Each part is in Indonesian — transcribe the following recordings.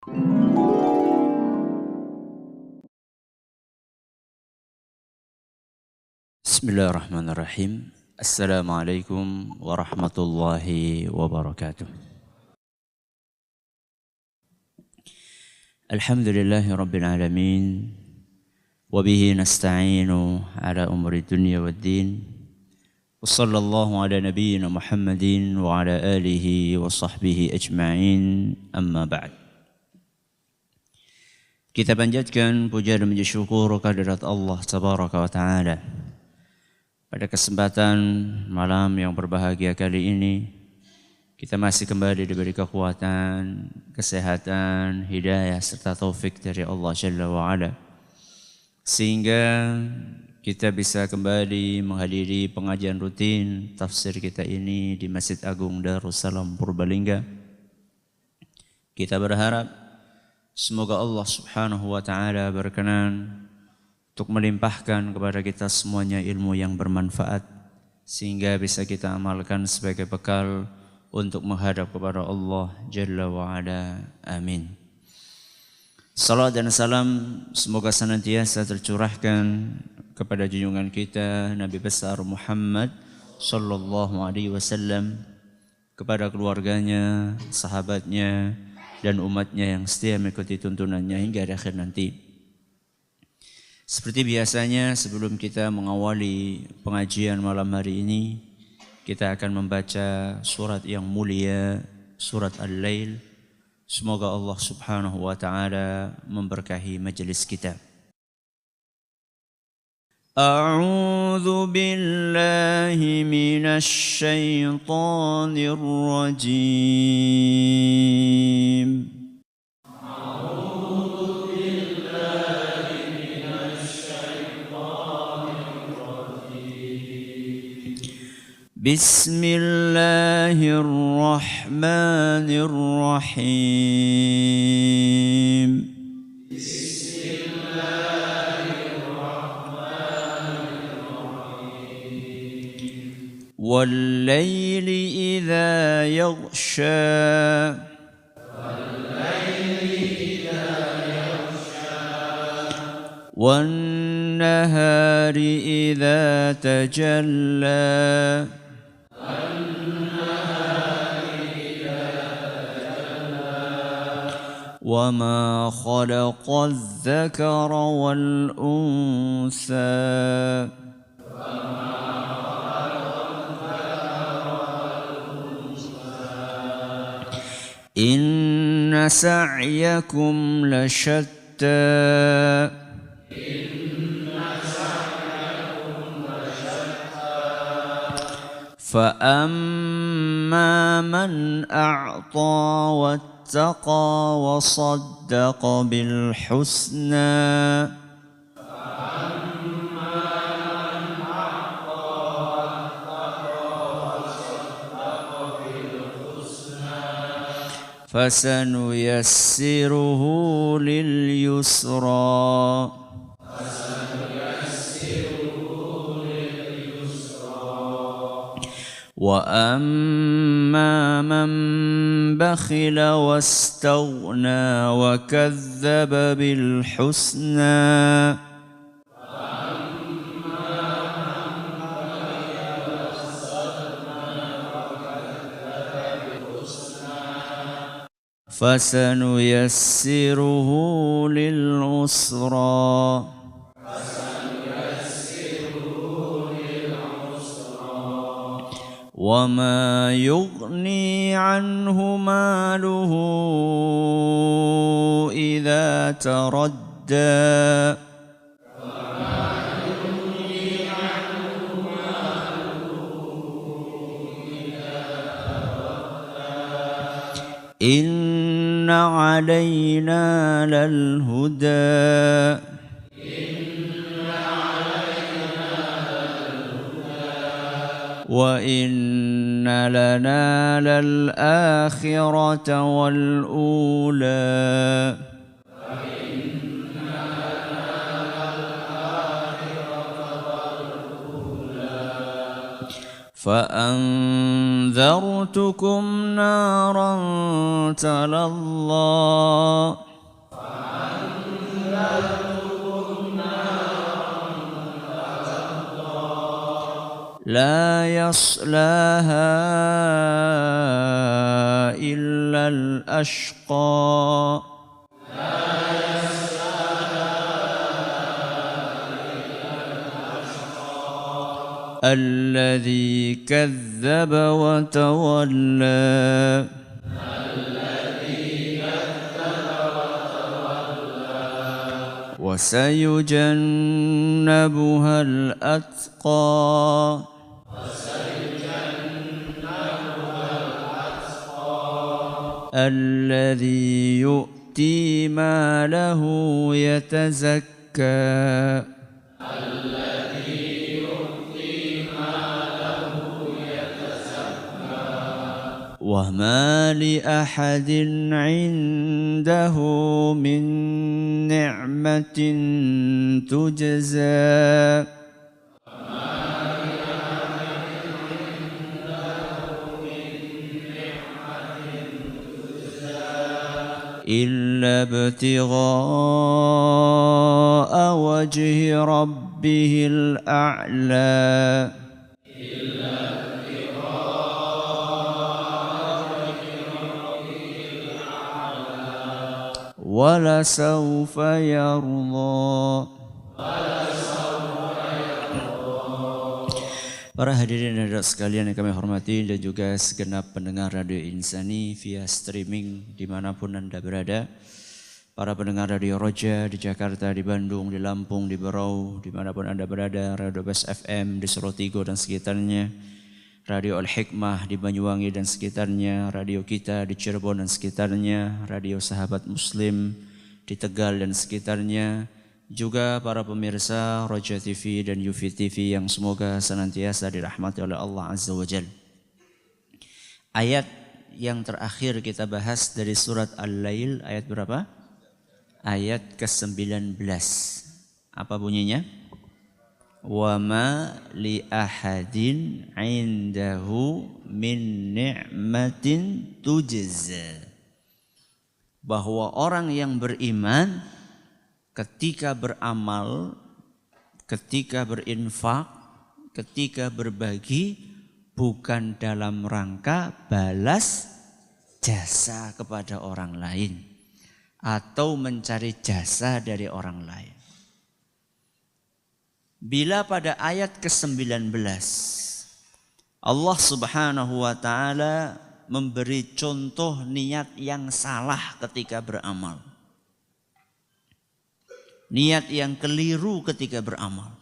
Bismillahirrahmanirrahim. Assalamualaikum warahmatullahi wabarakatuh. Alhamdulillahi rabbil alamin. Wabihi nasta'inu ala umuri dunya waddin. Wassallallahu ala nabiyyina Muhammadin wa ala alihi wa sahbihi ajma'in. Amma ba'd. Kita panjatkan puja dan puji syukur kehadirat Allah tabaraka wa ta'ala. Pada kesempatan malam yang berbahagia kali ini, kita masih kembali diberi kekuatan, kesehatan, hidayah serta taufik dari Allah Jalla wa'ala. Sehingga kita bisa kembali menghadiri pengajian rutin tafsir kita ini di Masjid Agung Darussalam Purbalingga. Kita berharap semoga Allah Subhanahu wa ta'ala berkenan untuk melimpahkan kepada kita semuanya ilmu yang bermanfaat sehingga bisa kita amalkan sebagai bekal untuk menghadap kepada Allah Jalla wa'ala. Amin. Salat dan salam semoga senantiasa tercurahkan kepada junjungan kita Nabi besar Muhammad sallallahu alaihi wasallam, kepada keluarganya, sahabatnya dan umatnya yang setia mengikuti tuntunannya hingga akhir nanti. Seperti biasanya sebelum kita mengawali pengajian malam hari ini, kita akan membaca surat yang mulia, surat Al-Lail. Semoga Allah Subhanahu wa ta'ala memberkahi majelis kita. A'udzu billahi minasy syaithanir rajim. Bismillahirrahmanirrahim. Bismillahirrahmanirrahim. Wal-laili idza yaghsha. Wan-nahari idza tajalla. وما خلق الذكر والأنثى إن سعيكم لشتى فأما من أعطى واتقى وصدق بالحسنى فسنيسره لليسرى وأما من بخل واستغنى وكذب بالحسنى فسنيسره للعسرى وما يغني عنه ماله إذا تردى إن علينا للهدى وإن لنا للآخرة والأولى فأنذرتكم نارا تلظى لا يصلاها إلا الأشقى الذي كذب وتولى وسيجنبها الأتقى الذي يؤتي ماله يتزكى وما لأحد عنده من نعمة تجزى إلا ابتغاء وجه ربه الأعلى ولسوف يرضى. Para hadirin dan hadirat sekalian yang kami hormati dan juga segenap pendengar Radio Insani via streaming dimanapun Anda berada. Para pendengar Radio Roja di Jakarta, di Bandung, di Lampung, di Berau, dimanapun Anda berada. Radio Best FM di Sorotigo dan sekitarnya. Radio Al-Hikmah di Banyuwangi dan sekitarnya. Radio kita di Cirebon dan sekitarnya. Radio Sahabat Muslim di Tegal dan sekitarnya. Juga para pemirsa Roja TV dan Yufi TV yang semoga senantiasa dirahmati oleh Allah Azza wa Jalla. Ayat yang terakhir kita bahas dari surat Al-Lail, ayat berapa? Ayat ke-19. Apa bunyinya? Wa ma li ahadin indahu min ni'matin tujza. Bahwa orang yang beriman ketika beramal, ketika berinfak, ketika berbagi bukan dalam rangka balas jasa kepada orang lain atau mencari jasa dari orang lain. Bila pada ayat ke-19 Allah Subhanahu wa taala memberi contoh niat yang salah ketika beramal. Niat yang keliru ketika beramal,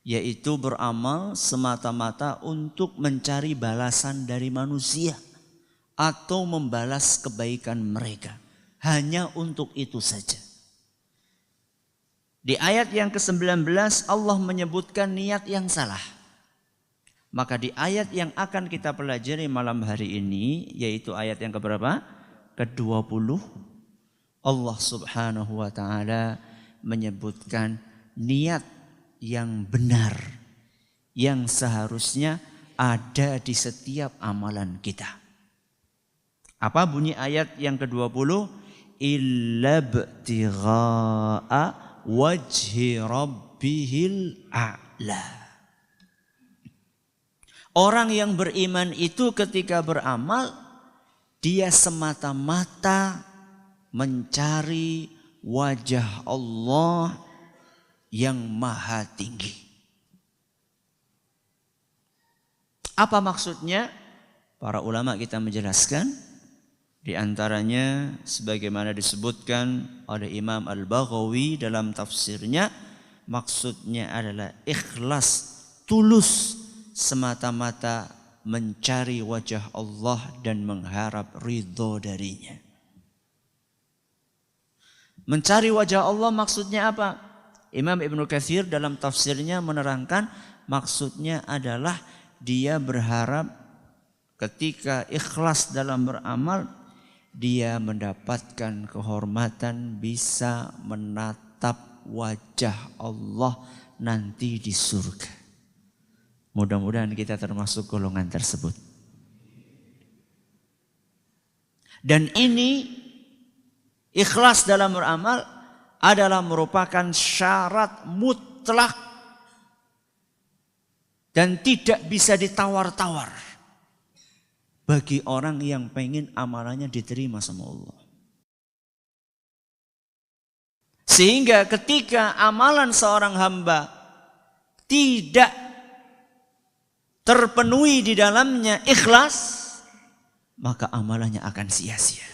yaitu beramal semata-mata untuk mencari balasan dari manusia atau membalas kebaikan mereka. Hanya untuk itu saja. Di ayat yang ke-19 Allah menyebutkan niat yang salah. Maka di ayat yang akan kita pelajari malam hari ini, yaitu ayat yang keberapa? Ke-20, Allah Subhanahu wa ta'ala menyebutkan niat yang benar yang seharusnya ada di setiap amalan kita. Apa bunyi ayat yang ke-20? Illa btigha'a wajhi rabbihil a'la. Orang yang beriman itu ketika beramal dia semata-mata mencari wajah Allah yang maha tinggi. Apa maksudnya? Para ulama kita menjelaskan, di antaranya sebagaimana disebutkan oleh Imam Al-Baghawi dalam tafsirnya, maksudnya adalah ikhlas, tulus, semata-mata mencari wajah Allah dan mengharap ridho darinya. Mencari wajah Allah maksudnya apa? Imam Ibnu Katsir dalam tafsirnya menerangkan maksudnya adalah dia berharap ketika ikhlas dalam beramal dia mendapatkan kehormatan bisa menatap wajah Allah nanti di surga. Mudah-mudahan kita termasuk golongan tersebut. Dan ini ikhlas dalam beramal adalah merupakan syarat mutlak dan tidak bisa ditawar-tawar bagi orang yang pengen amalannya diterima sama Allah. Sehingga ketika amalan seorang hamba tidak terpenuhi di dalamnya ikhlas, maka amalannya akan sia-sia.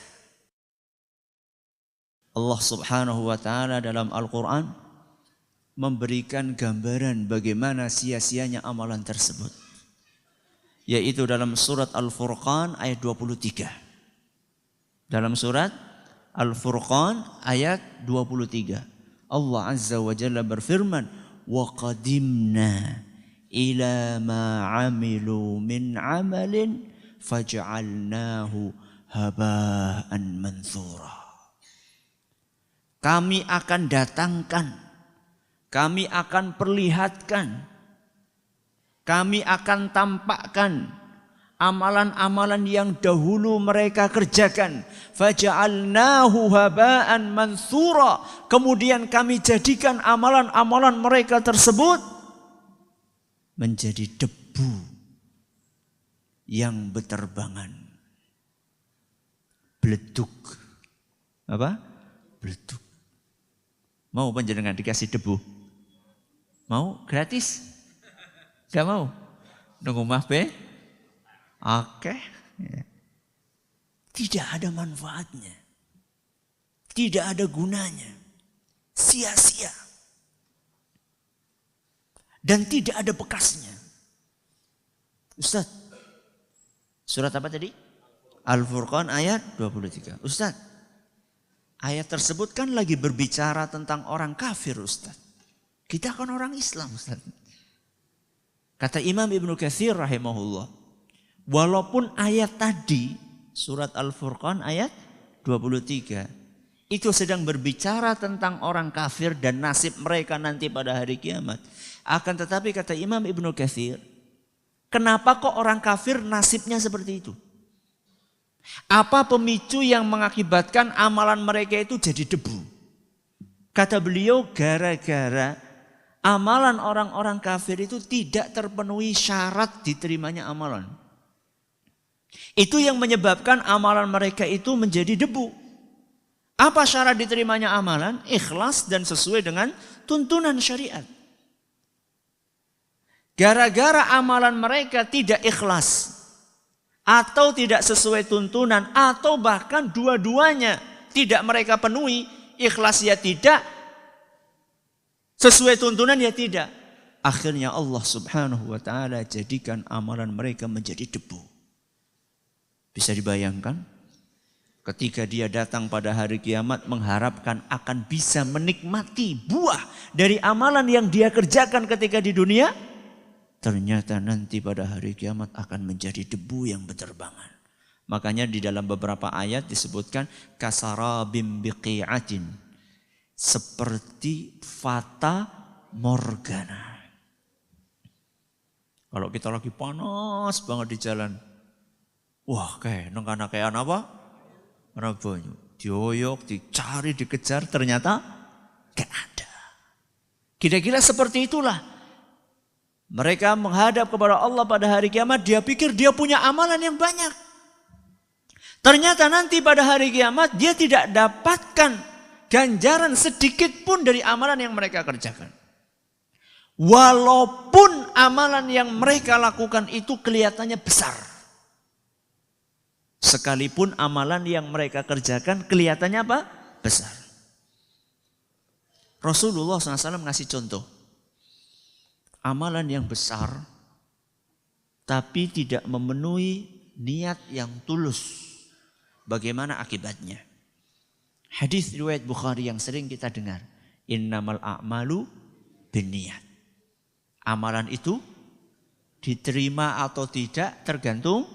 Allah Subhanahu wa taala dalam Al-Qur'an memberikan gambaran bagaimana sia-sianya amalan tersebut. Yaitu dalam surat Al-Furqan ayat 23. Dalam surat Al-Furqan ayat 23. Allah Azza wa Jalla berfirman, "Wa qadimna ila ma 'amilu min 'amalin faj'alnahu haba'an manthura." Kami akan datangkan, kami akan perlihatkan, kami akan tampakkan amalan-amalan yang dahulu mereka kerjakan. Faja'alnahu haba'an manthura. Kemudian kami jadikan amalan-amalan mereka tersebut menjadi debu yang berterbangan. Beleduk. Apa? Beleduk. Mau panjenengan dikasih debu? Mau? Gratis? Gak mau? Nunggu mah be? Oke. Tidak ada manfaatnya. Tidak ada gunanya. Sia-sia. Dan tidak ada bekasnya. Ustaz, surat apa tadi? Al-Furqan ayat 23. Ustaz, ayat tersebut kan lagi berbicara tentang orang kafir, Ustaz. Kita kan orang Islam, Ustaz. Kata Imam Ibnu Katsir rahimahullah, walaupun ayat tadi surat Al-Furqan ayat 23 itu sedang berbicara tentang orang kafir dan nasib mereka nanti pada hari kiamat. Akan tetapi kata Imam Ibnu Katsir, kenapa kok orang kafir nasibnya seperti itu? Apa pemicu yang mengakibatkan amalan mereka itu jadi debu? Kata beliau, gara-gara amalan orang-orang kafir itu tidak terpenuhi syarat diterimanya amalan. Itu yang menyebabkan amalan mereka itu menjadi debu. Apa syarat diterimanya amalan? Ikhlas dan sesuai dengan tuntunan syariat. Gara-gara amalan mereka tidak ikhlas atau tidak sesuai tuntunan atau bahkan dua-duanya tidak mereka penuhi, ikhlas ya tidak, sesuai tuntunan ya tidak. Akhirnya Allah Subhanahu wa taala jadikan amalan mereka menjadi debu. Bisa dibayangkan ketika dia datang pada hari kiamat mengharapkan akan bisa menikmati buah dari amalan yang dia kerjakan ketika di dunia, ternyata nanti pada hari kiamat akan menjadi debu yang berterbangan. Makanya di dalam beberapa ayat disebutkan kasarabim biqi'atin, seperti fata morgana. Kalau kita lagi panas banget di jalan, wah kayak nengkana kayak apa? Rabanyu, dioyok, dicari, dikejar, ternyata gak ada. Kira-kira seperti itulah. Mereka menghadap kepada Allah pada hari kiamat, dia pikir dia punya amalan yang banyak. Ternyata nanti pada hari kiamat dia tidak dapatkan ganjaran sedikit pun dari amalan yang mereka kerjakan. Walaupun amalan yang mereka lakukan itu kelihatannya besar. Sekalipun amalan yang mereka kerjakan kelihatannya apa? Besar. Rasulullah SAW ngasih contoh. Amalan yang besar tapi tidak memenuhi niat yang tulus. Bagaimana akibatnya? Hadis riwayat Bukhari yang sering kita dengar. Innamal a'malu binniyat. Amalan itu diterima atau tidak tergantung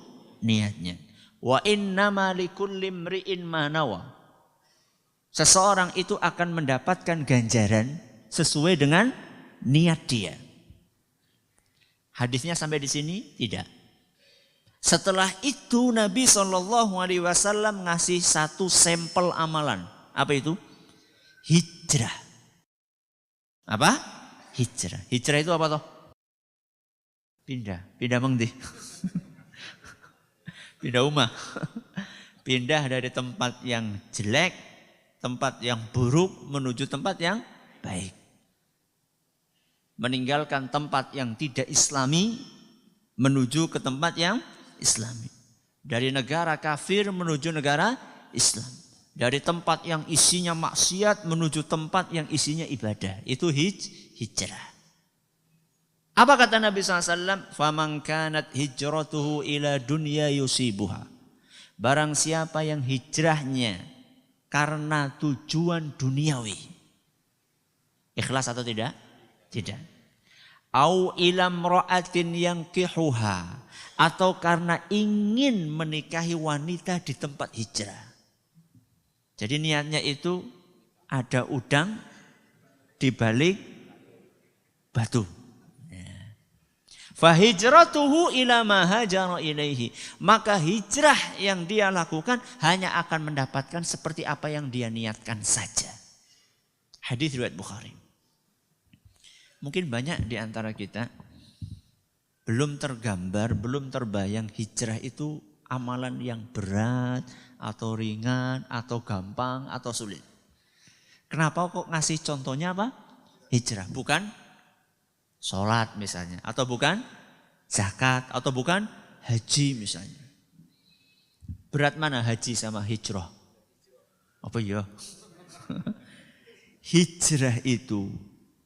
niatnya. Wa innama likulli imri'in ma nawa. Seseorang itu akan mendapatkan ganjaran sesuai dengan niat dia. Hadisnya sampai di sini? Tidak. Setelah itu Nabi SAW ngasih satu sampel amalan. Apa itu? Hijrah. Apa? Hijrah. Hijrah itu apa toh? Pindah mengdi. Pindah rumah. Pindah dari tempat yang jelek, tempat yang buruk menuju tempat yang baik. Meninggalkan tempat yang tidak islami menuju ke tempat yang islami. Dari negara kafir menuju negara Islam. Dari tempat yang isinya maksiat menuju tempat yang isinya ibadah. Itu hijrah. Apa kata Nabi SAW? Faman kanat hijratuhu ila dunya yusibuha. Barang siapa yang hijrahnya karena tujuan duniawi. Ikhlas atau tidak? Tidak. Au ilam ra'atin yankihuha, atau karena ingin menikahi wanita di tempat hijrah. Jadi niatnya itu ada udang di balik batu. Fahijratuhu ila ma hajara ilaihi. Maka hijrah yang dia lakukan hanya akan mendapatkan seperti apa yang dia niatkan saja. Hadis riwayat Bukhari. Mungkin banyak di antara kita belum tergambar, belum terbayang hijrah itu amalan yang berat atau ringan atau gampang atau sulit. Kenapa kok ngasih contohnya apa? Hijrah, bukan sholat misalnya, atau bukan zakat, atau bukan haji misalnya. Berat mana haji sama hijrah? Apa ya? Hijrah itu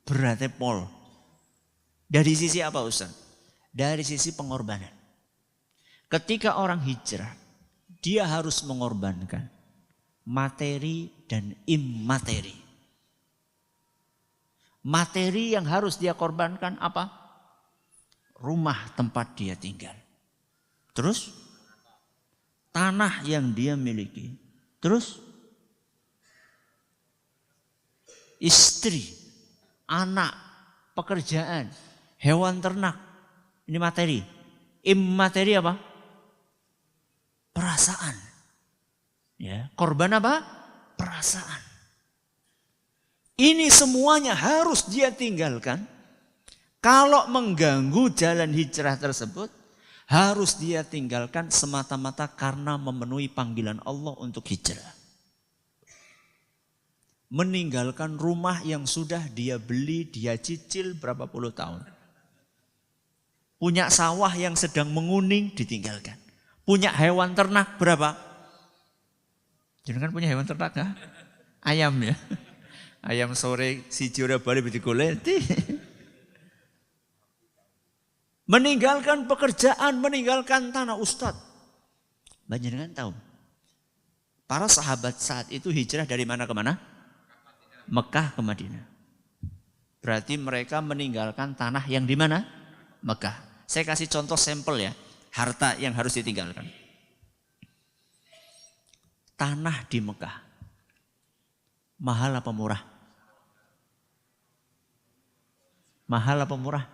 beratnya pol. Dari sisi apa Ustaz? Dari sisi pengorbanan. Ketika orang hijrah, dia harus mengorbankan materi dan imateri. Materi yang harus dia korbankan apa? Rumah tempat dia tinggal. Terus tanah yang dia miliki. Terus istri, anak, pekerjaan, hewan ternak. Ini materi. Imateri apa? Perasaan. Ya, korban apa? Perasaan. Ini semuanya harus dia tinggalkan. Kalau mengganggu jalan hijrah tersebut, harus dia tinggalkan semata-mata karena memenuhi panggilan Allah untuk hijrah. Meninggalkan rumah yang sudah dia beli, dia cicil berapa puluh tahun. Punya sawah yang sedang menguning, ditinggalkan. Punya hewan ternak berapa? Jangan punya hewan ternak ya? Ayam ya. Ayam sore si ora bali digoleti. Meninggalkan pekerjaan, meninggalkan tanah Ustadz. Panjenengan tahu? Para sahabat saat itu hijrah dari mana ke mana? Mekah ke Madinah. Berarti mereka meninggalkan tanah yang di mana? Mekah. Saya kasih contoh sampel ya, harta yang harus ditinggalkan. Tanah di Mekah. Mahal apa murah? Mahal apa murah?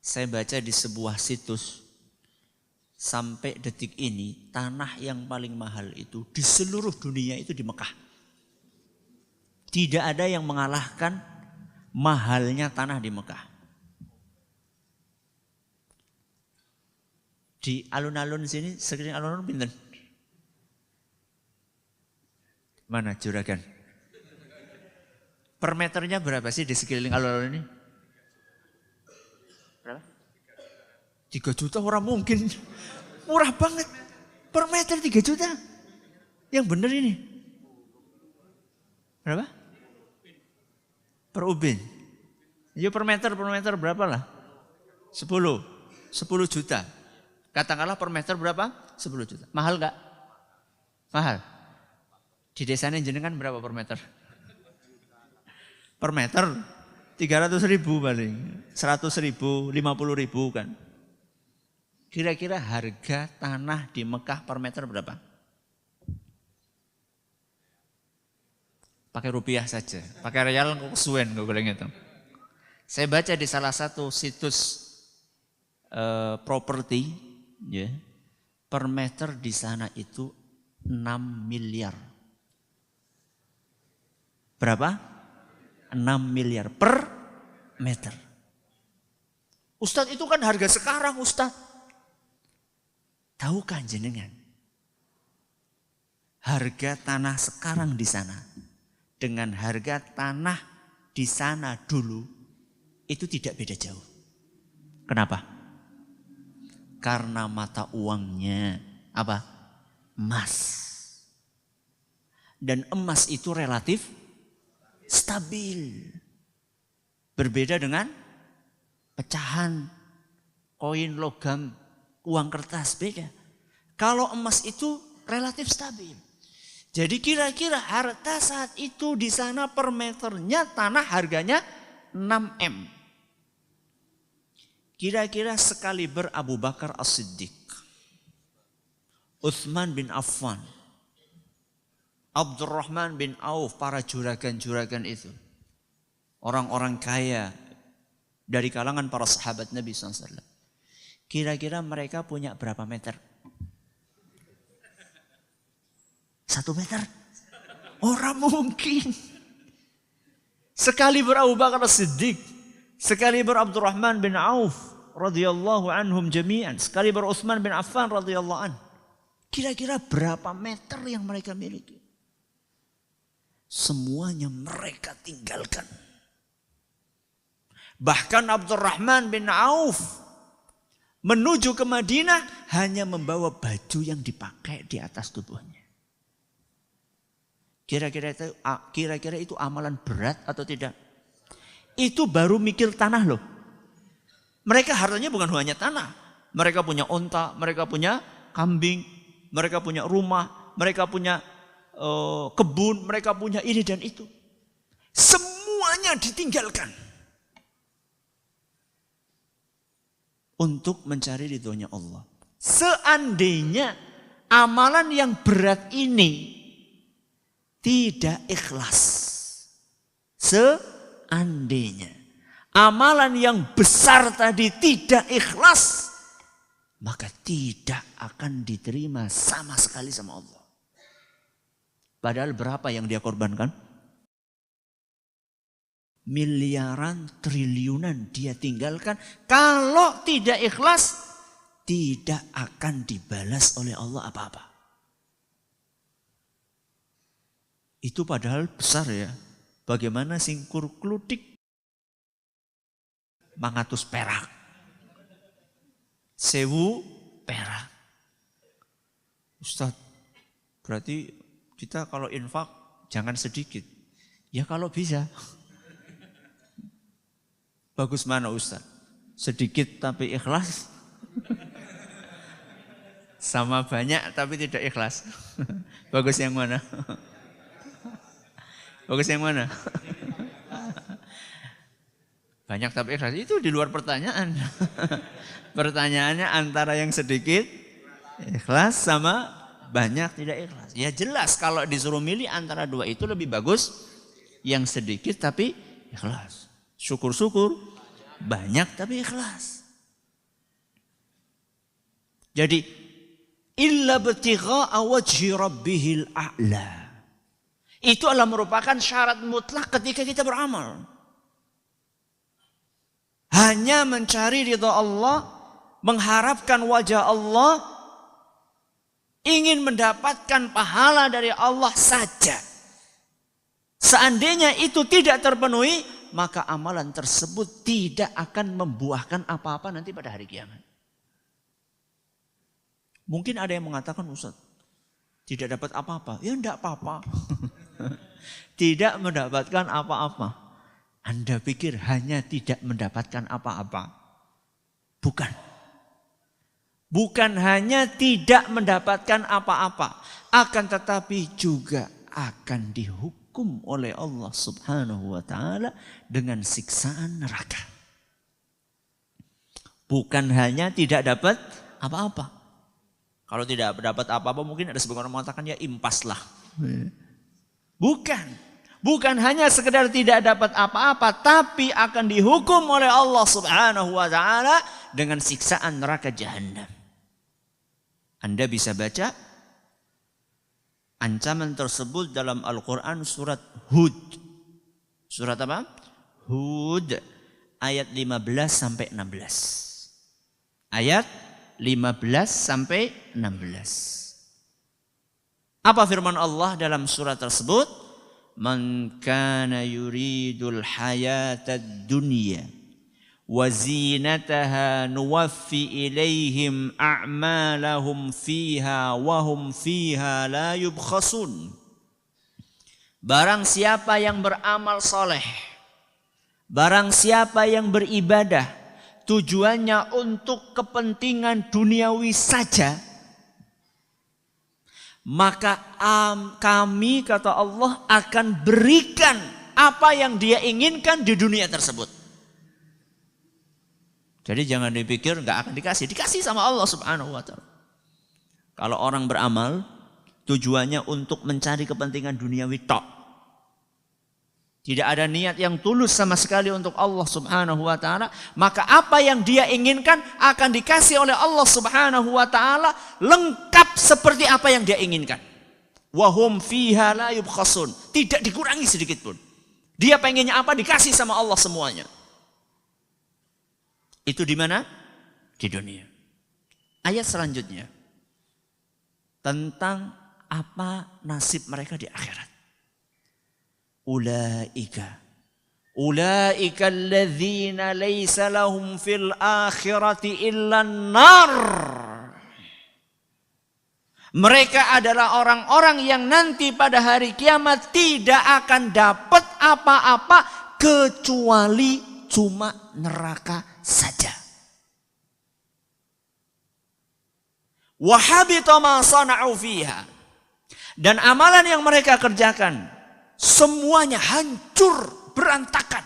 Saya baca di sebuah situs, sampai detik ini tanah yang paling mahal itu di seluruh dunia itu di Mekah. Tidak ada yang mengalahkan mahalnya tanah di Mekah. Di alun-alun sini, sekeliling alun-alun pinten? Mana Juragan? Per meternya berapa sih di sekeliling alun-alun ini? Berapa? 3 juta orang mungkin. Murah banget. Per meter 3 juta. Yang benar ini. Berapa? Per ubin. Ya per meter berapa lah? 10 juta. Katakanlah per meter berapa? 10 juta. Mahal gak? Mahal. Di desanya jenengan berapa per meter? Per meter 300 ribu paling. 100 ribu, 50 ribu kan. Kira-kira harga tanah di Mekah per meter berapa? Pakai rupiah saja. Pakai real kesuwen gue boleh ngitung. Saya baca di salah satu situs properti, ya, per meter di sana itu 6 miliar. Berapa? 6 miliar per meter. Ustadz itu kan harga sekarang Ustadz. Tahukah jenengan? Harga tanah sekarang di sana dengan harga tanah di sana dulu itu tidak beda jauh. Kenapa? Karena mata uangnya apa? Emas. Dan emas itu relatif stabil. Berbeda dengan pecahan, koin, logam, uang kertas, beda. Kalau emas itu relatif stabil. Jadi kira-kira harta saat itu di sana per meternya tanah harganya 6 M. Kira-kira sekaliber Abu Bakar As-Siddiq, Utsman bin Affan, Abdurrahman bin Auf, para juragan-juragan itu. Orang-orang kaya dari kalangan para sahabat Nabi SAW. Kira-kira mereka punya berapa meter? 1 meter? Orang mungkin. Sekaliber Abu Bakar As-Siddiq, sekaliber Abdurrahman bin Auf radhiyallahu anhum jami'an, sekaliber Utsman bin Affan radhiyallahu an. Kira-kira berapa meter yang mereka miliki? Semuanya mereka tinggalkan. Bahkan Abdurrahman bin Auf menuju ke Madinah hanya membawa baju yang dipakai di atas tubuhnya. Kira-kira itu amalan berat atau tidak? Itu baru mikir tanah loh. Mereka hartanya bukan hanya tanah. Mereka punya onta, mereka punya kambing, mereka punya rumah, mereka punya kebun, mereka punya ini dan itu. Semuanya ditinggalkan untuk mencari ridhonya Allah. Seandainya amalan yang berat ini tidak ikhlas, seandainya amalan yang besar tadi tidak ikhlas, maka tidak akan diterima sama sekali sama Allah. Padahal berapa yang dia korbankan? Miliaran, triliunan dia tinggalkan. Kalau tidak ikhlas, tidak akan dibalas oleh Allah apa-apa. Itu padahal besar ya. Bagaimana singkur klutik 500 perak. 1000 perak. Ustaz, berarti kita kalau infak jangan sedikit. Ya kalau bisa. Bagus mana Ustaz? Sedikit tapi ikhlas? Sama banyak tapi tidak ikhlas? Bagus yang mana? Bagus yang mana? Banyak tapi ikhlas. Itu di luar pertanyaan. Pertanyaannya antara yang sedikit ikhlas sama banyak tidak ikhlas. Ya jelas kalau disuruh milih antara dua itu lebih bagus yang sedikit tapi ikhlas. Syukur-syukur banyak tapi ikhlas. Jadi illa btigha'a wajhi rabbihil a'la. Itu adalah merupakan syarat mutlak ketika kita beramal. Hanya mencari ridha Allah, mengharapkan wajah Allah, ingin mendapatkan pahala dari Allah saja. Seandainya itu tidak terpenuhi, maka amalan tersebut tidak akan membuahkan apa-apa nanti pada hari kiamat. Mungkin ada yang mengatakan, Ustaz, tidak dapat apa-apa. Ya enggak apa-apa. Tidak mendapatkan apa-apa. Anda pikir hanya tidak mendapatkan apa-apa? Bukan. Bukan hanya tidak mendapatkan apa-apa, akan tetapi juga akan dihukum oleh Allah Subhanahu wa taala dengan siksaan neraka. Bukan hanya tidak dapat apa-apa. Kalau tidak dapat apa-apa mungkin ada sebagian orang mengatakan ya impas lah. Bukan. Bukan hanya sekedar tidak dapat apa-apa, tapi akan dihukum oleh Allah Subhanahu wa taala dengan siksaan neraka jahanam. Anda bisa baca ancaman tersebut dalam Al-Quran surat Hud. Surat apa? Hud ayat 15 sampai 16. Ayat 15 sampai 16. Apa firman Allah dalam surat tersebut? Man kana yuridul hayatad dunya wa zinataha nuwaffi ilaihim a'malahum fiha wa hum fiha la yubkhasun. Barang siapa yang beramal soleh, barang siapa yang beribadah, tujuannya untuk kepentingan duniawi saja, maka kami, kata Allah, akan berikan apa yang dia inginkan di dunia tersebut. Jadi jangan dipikir nggak akan dikasih. Dikasih sama Allah subhanahu wa ta'ala. Kalau orang beramal, tujuannya untuk mencari kepentingan duniawi tok. Tidak ada niat yang tulus sama sekali untuk Allah subhanahu wa ta'ala. Maka apa yang dia inginkan akan dikasih oleh Allah subhanahu wa ta'ala. Lengkap seperti apa yang dia inginkan. Wahum fiha la yubkhasun. Tidak dikurangi sedikit pun. Dia pengennya apa dikasih sama Allah semuanya. Itu di mana? Di dunia. Ayat selanjutnya. Tentang apa nasib mereka di akhirat. Ulaika alladzina laysa lahum fil akhirati illa an-nar. Mereka adalah orang-orang yang nanti pada hari kiamat tidak akan dapat apa-apa kecuali cuma neraka saja. Wa habita ma sana'u fiha. Dan amalan yang mereka kerjakan semuanya hancur, berantakan.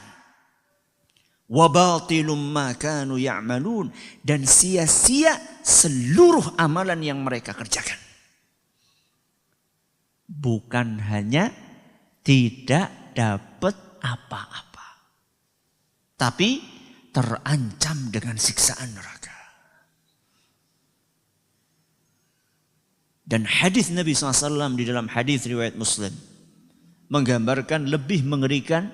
Wa batilum ma kanu ya'malun. Dan sia-sia seluruh amalan yang mereka kerjakan. Bukan hanya tidak dapat apa-apa, tapi terancam dengan siksaan neraka. Dan hadis Nabi SAW di dalam hadis riwayat Muslim menggambarkan lebih mengerikan,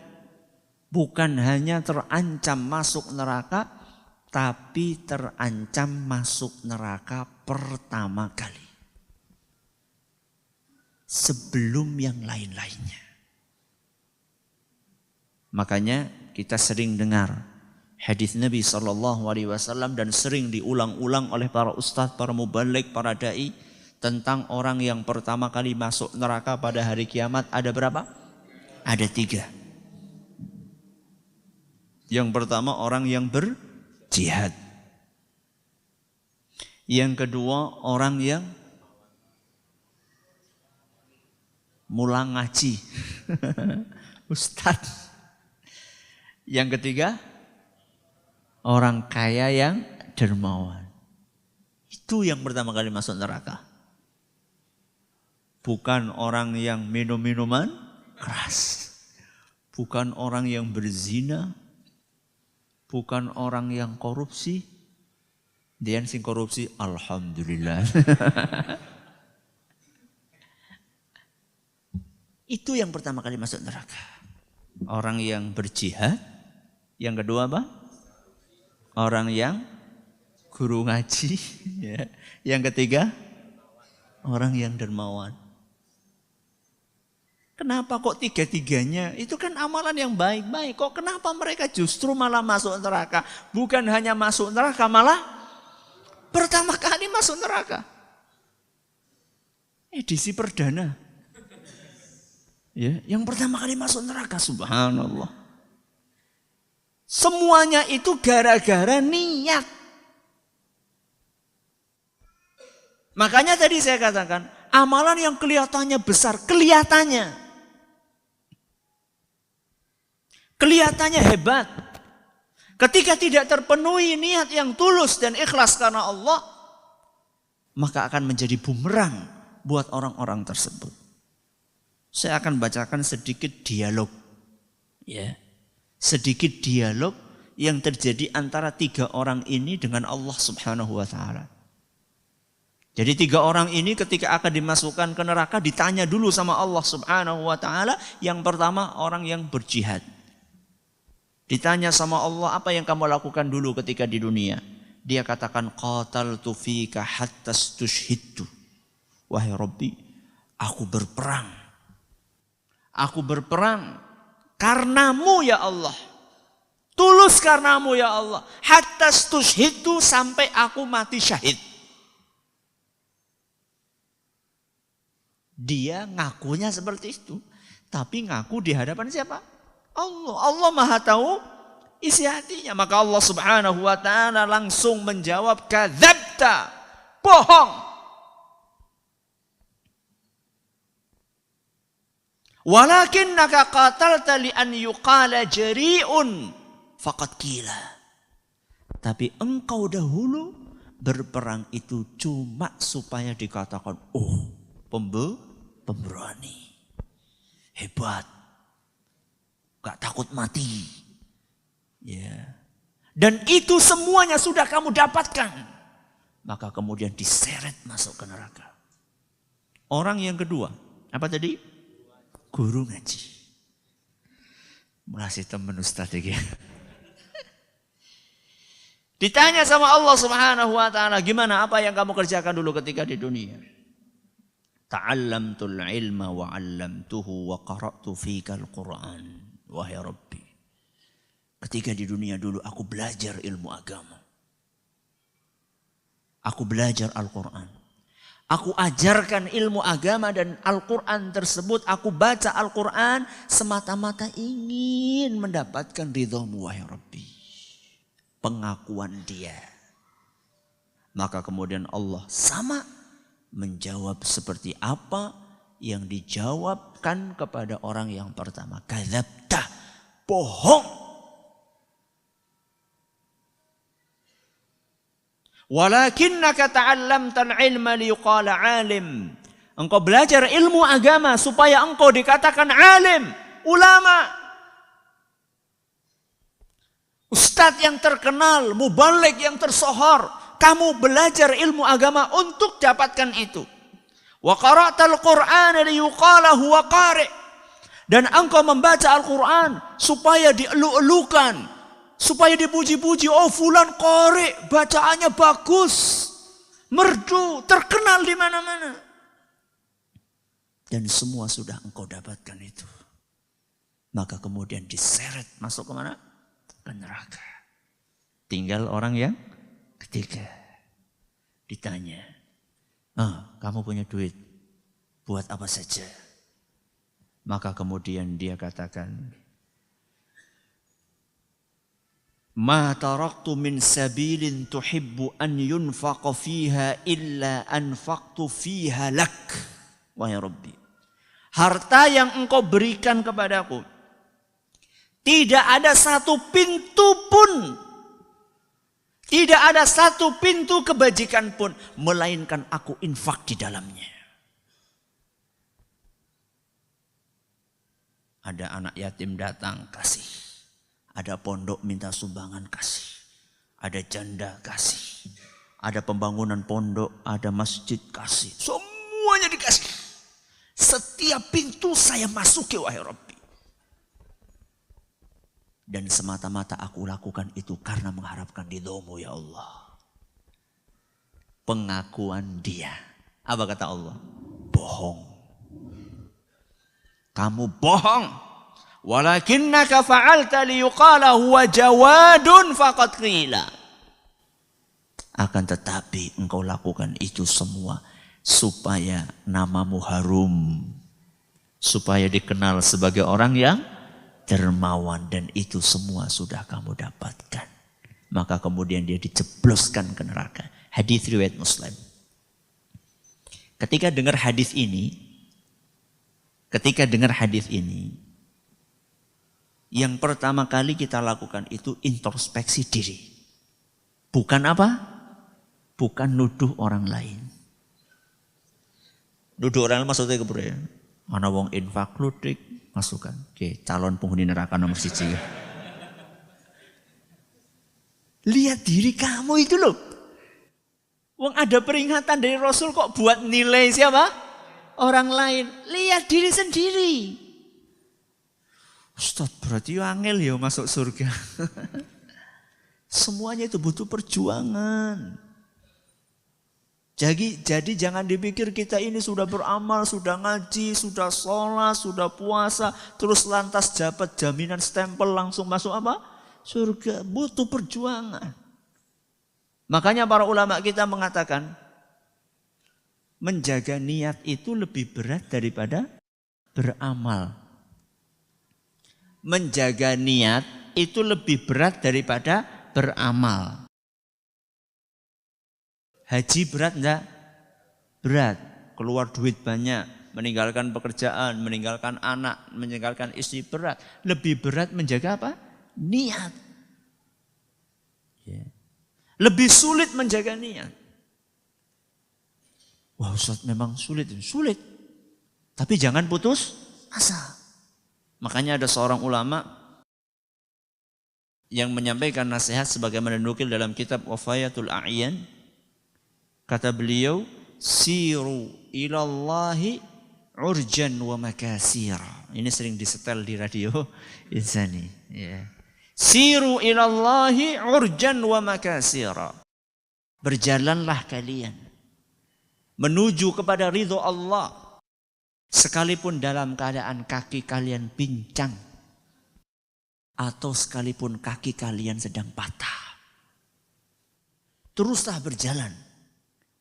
bukan hanya terancam masuk neraka, tapi terancam masuk neraka pertama kali. Sebelum yang lain-lainnya. Makanya kita sering dengar hadis Nabi SAW dan sering diulang-ulang oleh para ustadz, para mubaligh, para da'i tentang orang yang pertama kali masuk neraka pada hari kiamat. Ada berapa? Ada 3. Yang pertama orang yang berjihad. Yang kedua orang yang mulang ngaji. Ustadz. Yang ketiga orang kaya yang dermawan. Itu yang pertama kali masuk neraka. Bukan orang yang minum minuman keras. Bukan orang yang berzina. Bukan orang yang korupsi. Dia sing korupsi, alhamdulillah. Itu yang pertama kali masuk neraka. Orang yang berjihad. Yang kedua apa? Orang yang guru ngaji. Ya. Yang ketiga, orang yang dermawan. Kenapa kok 3-3-nya? Itu kan amalan yang baik-baik. Kok kenapa mereka justru malah masuk neraka? Bukan hanya masuk neraka, malah pertama kali masuk neraka. Edisi perdana. Ya, yang pertama kali masuk neraka, subhanallah. Semuanya itu gara-gara niat. Makanya tadi saya katakan, amalan yang kelihatannya besar, kelihatannya hebat. Ketika tidak terpenuhi niat yang tulus dan ikhlas karena Allah, maka akan menjadi bumerang buat orang-orang tersebut. Saya akan bacakan sedikit dialog. Ya. Sedikit dialog yang terjadi antara 3 orang ini dengan Allah Subhanahu wa ta'ala. Jadi 3 orang ini ketika akan dimasukkan ke neraka ditanya dulu sama Allah Subhanahu wa ta'ala. Yang pertama orang yang berjihad. Ditanya sama Allah, apa yang kamu lakukan dulu ketika di dunia? Dia katakan, qataltu fika hatta stushhidtu. Wahai Rabbi, aku berperang. Aku berperang karenamu ya Allah. Tulus karenamu ya Allah. Hatta stushhidtu, sampai aku mati syahid. Dia ngakunya seperti itu. Tapi ngaku di hadapan siapa? Allah. Allah Maha tahu isi hatinya. Maka Allah Subhanahu wa ta'ala langsung menjawab, kadzabta, bohong. Walakinnaka qatalta li an yuqala jari'un faqad qila. Tapi engkau dahulu berperang itu cuma supaya dikatakan, oh, pemberani, hebat, gak takut mati. Ya. Dan itu semuanya sudah kamu dapatkan. Maka kemudian diseret masuk ke neraka. Orang yang kedua, apa tadi? Guru ngaji. Masih temen Ustaz ya. Ditanya sama Allah Subhanahu wa ta'ala, gimana, apa yang kamu kerjakan dulu ketika di dunia? Ta'allamtul ilma wa 'allamtuhu wa qara'tu fikal Qur'an. Wahai Rabbi, ketika di dunia dulu aku belajar ilmu agama. Aku belajar Al-Quran. Aku ajarkan ilmu agama dan Al-Quran tersebut. Aku baca Al-Quran semata-mata ingin mendapatkan ridhamu wahai Rabbi. Pengakuan dia. Maka kemudian Allah sama menjawab seperti apa yang dijawabkan kepada orang yang pertama. Kadzabta, bohong. Walakinnaka ta'allamtal ilma liyuqala alim. Engkau belajar ilmu agama supaya engkau dikatakan alim, ulama. Ustadz yang terkenal, mubaligh yang tersohor. Kamu belajar ilmu agama untuk dapatkan itu. Wa qara'tal Qur'ana liyuqala huwa qari'. Dan engkau membaca Al-Quran supaya dielu-elukan, supaya dipuji-puji. Oh, fulan qari, bacaannya bagus, merdu, terkenal di mana-mana. Dan semua sudah engkau dapatkan itu. Maka kemudian diseret masuk ke mana? Ke neraka. Tinggal orang yang ketiga. Ditanya, kamu punya duit buat apa saja? Maka kemudian dia katakan, ma taraktu min sabilin tuhibbu an yunfaqa fiha illa anfaqtu fiha lak. Wahai Rabbi, harta yang engkau berikan kepadaku, tidak ada satu pintu pun, tidak ada satu pintu kebajikan pun, melainkan aku infak di dalamnya. Ada anak yatim datang, kasih. Ada pondok minta sumbangan, kasih. Ada janda, kasih. Ada pembangunan pondok, ada masjid, kasih. Semuanya dikasih. Setiap pintu saya masuki wahai Rabbi. Dan semata-mata aku lakukan itu karena mengharapkan ridhomu ya Allah. Pengakuan dia. Apa kata Allah? Bohong. Kamu bohong. Walakinnaka fa'alta liyuqala huwa jawadun faqad qila. Akan tetapi engkau lakukan itu semua supaya namamu harum, supaya dikenal sebagai orang yang dermawan, dan itu semua sudah kamu dapatkan. Maka kemudian dia dijebloskan ke neraka. Hadis riwayat Muslim. Ketika dengar hadis ini, yang pertama kali kita lakukan itu introspeksi diri. Bukan apa? Bukan nuduh orang lain. Nuduh orang lain maksudnya kepada ya. Ana wong infak ludik, masukkan. Oke, calon penghuni neraka nomor 1. Lihat diri kamu itu loh. Wong ada peringatan dari Rasul kok buat nilai siapa? Orang lain. Lihat diri sendiri. Ustaz, berarti angel ya masuk surga. Semuanya itu butuh perjuangan. Jadi jangan dipikir kita ini sudah beramal, sudah ngaji, sudah sholat, sudah puasa, terus lantas dapat jaminan stempel langsung masuk apa? Surga. Butuh perjuangan. Makanya para ulama kita mengatakan, menjaga niat itu lebih berat daripada beramal. Menjaga niat itu lebih berat daripada beramal. Haji berat enggak? Berat. Keluar duit banyak, meninggalkan pekerjaan, meninggalkan anak, meninggalkan istri, berat. Lebih berat menjaga apa? Niat. Lebih sulit menjaga niat. Wah Ustaz memang sulit. Sulit. Tapi jangan putus asa. Makanya ada seorang ulama yang menyampaikan nasihat sebagaimana dinukil dalam kitab Wafayatul A'yan. Kata beliau, siru ilallahi urjan wa makasir. Ini sering disetel di radio Insani. Siru ilallahi urjan wa makasir. Berjalanlah kalian menuju kepada ridho Allah. Sekalipun dalam keadaan kaki kalian pincang. Atau sekalipun kaki kalian sedang patah. Teruslah berjalan.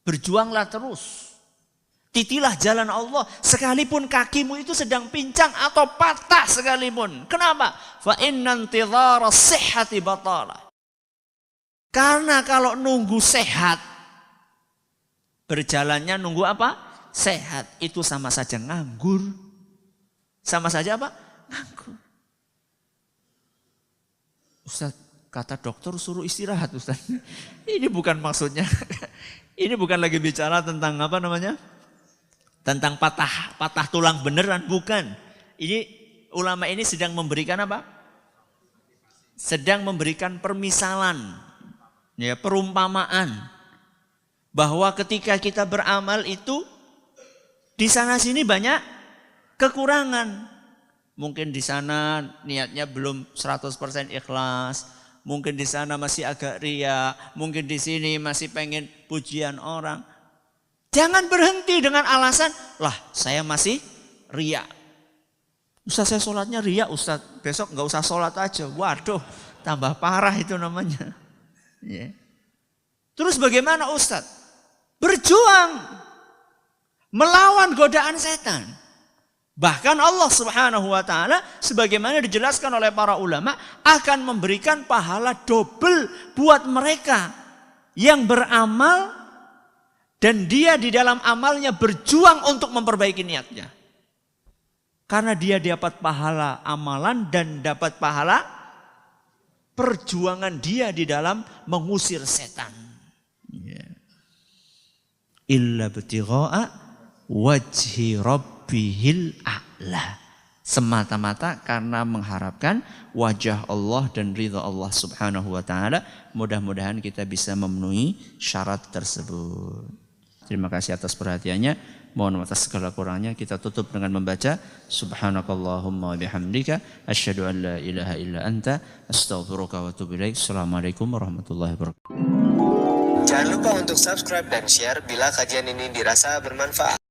Berjuanglah terus. Titilah jalan Allah. Sekalipun kakimu itu sedang pincang atau patah sekalipun. Kenapa? Fa inna intidhara sihhati batala. Karena kalau nunggu sehat. Berjalannya nunggu apa? Sehat, itu sama saja nganggur. Sama saja apa? Nganggur. Ustaz, kata dokter suruh istirahat Ustaz. Ini bukan maksudnya. Ini bukan lagi bicara tentang apa namanya? Tentang patah tulang beneran, bukan. Ini ulama ini sedang memberikan apa? Sedang memberikan permisalan. Ya, perumpamaan. Bahwa ketika kita beramal itu di sana sini banyak kekurangan. Mungkin di sana niatnya belum 100% ikhlas. Mungkin di sana masih agak ria. Mungkin di sini masih pengen pujian orang. Jangan berhenti dengan alasan, lah saya masih ria. Ustaz saya sholatnya ria Ustaz. Besok nggak usah sholat aja. Waduh tambah parah itu namanya. Terus bagaimana Ustaz? Berjuang. Melawan godaan setan. Bahkan Allah Subhanahu wa taala sebagaimana dijelaskan oleh para ulama akan memberikan pahala double buat mereka yang beramal dan dia di dalam amalnya berjuang untuk memperbaiki niatnya. Karena dia dapat pahala amalan dan dapat pahala perjuangan dia di dalam mengusir setan. Illa btigha'a wajhi rabbihil a'la. Semata-mata karena mengharapkan wajah Allah dan ridha Allah Subhanahu wa taala. Mudah-mudahan kita bisa memenuhi syarat tersebut. Terima kasih atas perhatiannya. Mohon atas segala kurangnya. Kita tutup dengan membaca subhanakallahumma bihamdika asyhadu an la ilaha illa anta astaghfiruka wa atubu ilaik. Assalamualaikum warahmatullahi wabarakatuh. Jangan lupa untuk subscribe dan share bila kajian ini dirasa bermanfaat.